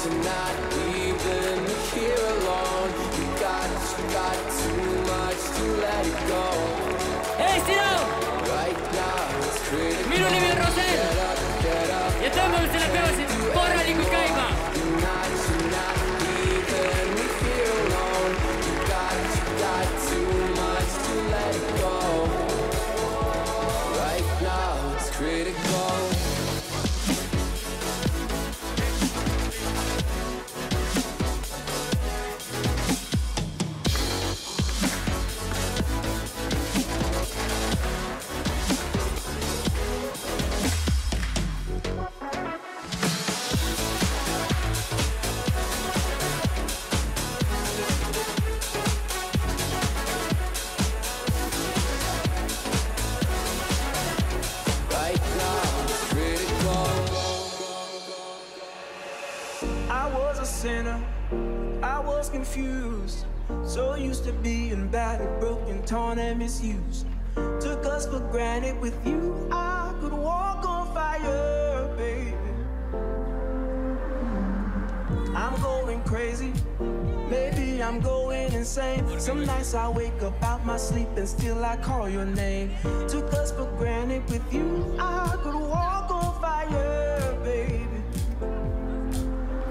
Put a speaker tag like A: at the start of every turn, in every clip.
A: to not leaving me here alone. You got too much to let it go.
B: Eesti laul!
A: Right now it's critical.
B: Minu nimi on Rosel ja tõmbame selle peosid korralikult käima.
A: You're not leaving me here alone. You got too much to let it go. Right now it's critical.
C: I was confused, so used to being battered, broken, torn and misused. Took us for granted. With you I could walk on fire, baby. I'm going crazy, maybe I'm going insane. Some nights I wake up out my sleep and still I call your name. Took us for granted. With you I could walk on fire, baby.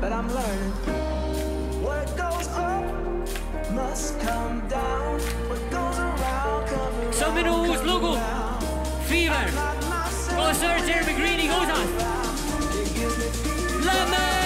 C: But I'm learning, what goes up must come down. What goes around comes around.
B: See on minu uus lugu, Fever, koos Sir Jeremy Greeniga USA-s. Lähme!